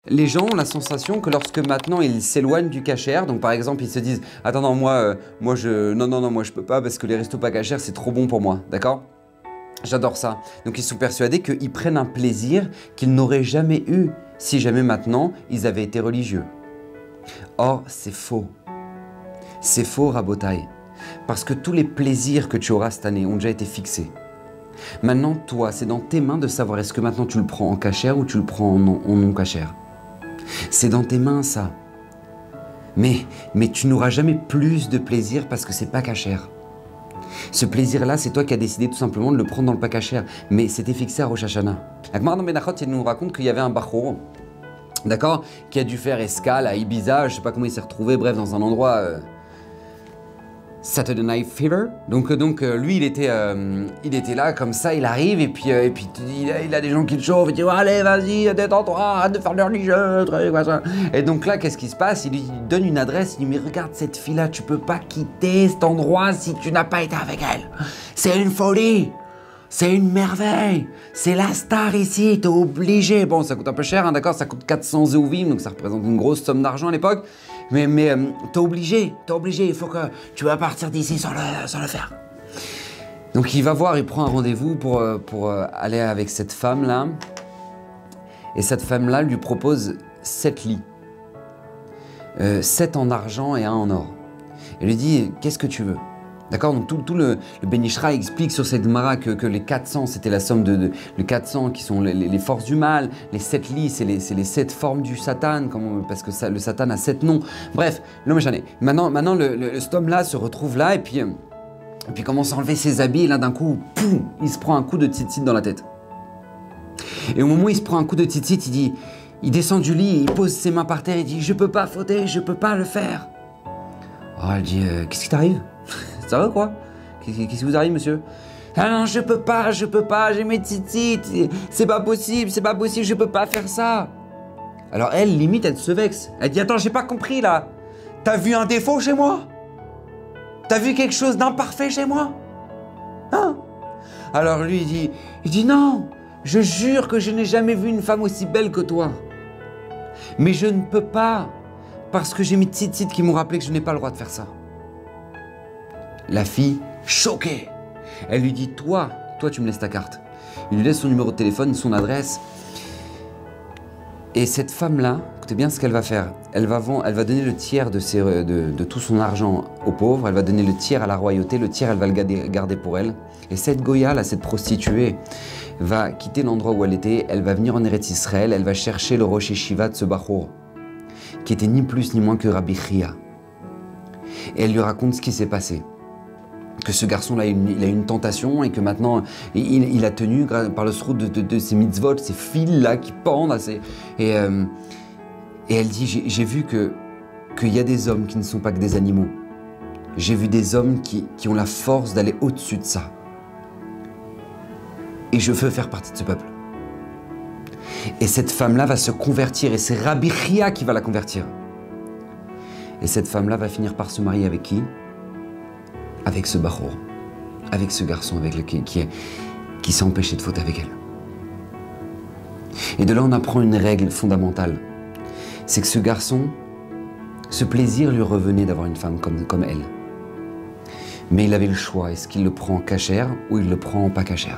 les gens ont la sensation que lorsque maintenant ils s'éloignent du kasher, donc par exemple ils se disent « Attends, non, moi je peux pas parce que les restos pas kasher c'est trop bon pour moi, d'accord ?» J'adore ça. Donc ils sont persuadés qu'ils prennent un plaisir qu'ils n'auraient jamais eu si jamais maintenant ils avaient été religieux. Or, c'est faux. C'est faux, Rabotai. Parce que tous les plaisirs que tu auras cette année ont déjà été fixés. Maintenant, toi, c'est dans tes mains de savoir est-ce que maintenant tu le prends en kasher ou tu le prends en non kasher. C'est dans tes mains, ça. Mais tu n'auras jamais plus de plaisir parce que c'est pas kasher. Ce plaisir-là, c'est toi qui as décidé tout simplement de le prendre dans le pas kasher. Mais c'était fixé à Rosh Hashanah. Agmar dans Menachot, il nous raconte qu'il y avait un Bachor, d'accord, qui a dû faire escale à Ibiza, je sais pas comment il s'est retrouvé, bref, dans un endroit Saturday Night Fever. Donc lui, il était là comme ça, il arrive et puis il a des gens qui le chauffent, il dit allez, vas-y, détends-toi, arrête de faire le religieux, truc, machin. Et donc là, qu'est-ce qui se passe? Il lui donne une adresse, il dit mais regarde cette fille-là, tu peux pas quitter cet endroit si tu n'as pas été avec elle. C'est une folie. C'est une merveille, c'est la star ici, t'es obligé. Bon, ça coûte un peu cher, hein, d'accord, ça coûte 400 zéuvim, donc ça représente une grosse somme d'argent à l'époque. Mais t'es obligé, il faut que tu vas partir d'ici sans le faire. Donc il va voir, il prend un rendez-vous pour aller avec cette femme-là. Et cette femme-là lui propose 7 lits. 7 en argent et 1 en or. Elle lui dit, qu'est-ce que tu veux? D'accord, donc tout le Ben Ishra explique sur cette Gemara que les 400 c'était la somme les 400 qui sont les forces du mal, les 7 lits c'est les 7 formes du Satan, parce que le Satan a 7 noms. Bref, l'homme est Maintenant cet homme-là se retrouve là et puis commence à enlever ses habits et là d'un coup, poum, il se prend un coup de tzitzit dans la tête. Et au moment où il se prend un coup de tzitzit, il descend du lit et il pose ses mains par terre et dit « Je peux pas fauter, je peux pas le faire ». Oh, elle dit « Qu'est-ce qui t'arrive ? Ça va quoi? Qu'est-ce qui vous arrive, monsieur? Ah non, je peux pas, j'ai mes tzitzit, c'est pas possible, je peux pas faire ça. Alors elle, limite, elle se vexe. Elle dit, attends, j'ai pas compris là. T'as vu un défaut chez moi? T'as vu quelque chose d'imparfait chez moi? Hein? Alors lui, il dit, non, je jure que je n'ai jamais vu une femme aussi belle que toi. Mais je ne peux pas, parce que j'ai mes tzitzit qui m'ont rappelé que je n'ai pas le droit de faire ça. La fille, choquée, elle lui dit, toi, tu me laisses ta carte. Il lui laisse son numéro de téléphone, son adresse. Et cette femme-là, écoutez bien ce qu'elle va faire. Elle va donner le tiers de tout son argent aux pauvres, elle va donner le tiers à la royauté, le tiers, elle va le garder pour elle. Et cette Goya, là, cette prostituée, va quitter l'endroit où elle était, elle va venir en Eretz Israël, elle va chercher le Rosh Yeshiva de ce Bachor, qui était ni plus ni moins que Rabbi Chia. Et elle lui raconte ce qui s'est passé. Que ce garçon-là, il a eu une tentation et que maintenant, il a tenu par le srout de ces mitzvot, ces fils-là qui pendent. Et elle dit, j'ai vu qu'il y a des hommes qui ne sont pas que des animaux. J'ai vu des hommes qui ont la force d'aller au-dessus de ça. Et je veux faire partie de ce peuple. Et cette femme-là va se convertir et c'est Rabbi Chia qui va la convertir. Et cette femme-là va finir par se marier avec qui? Avec ce Bachor, avec ce garçon qui s'est empêché de faute avec elle. Et de là, on apprend une règle fondamentale. C'est que ce garçon, ce plaisir lui revenait d'avoir une femme comme elle. Mais il avait le choix, est-ce qu'il le prend en kasher ou il le prend en pas kasher?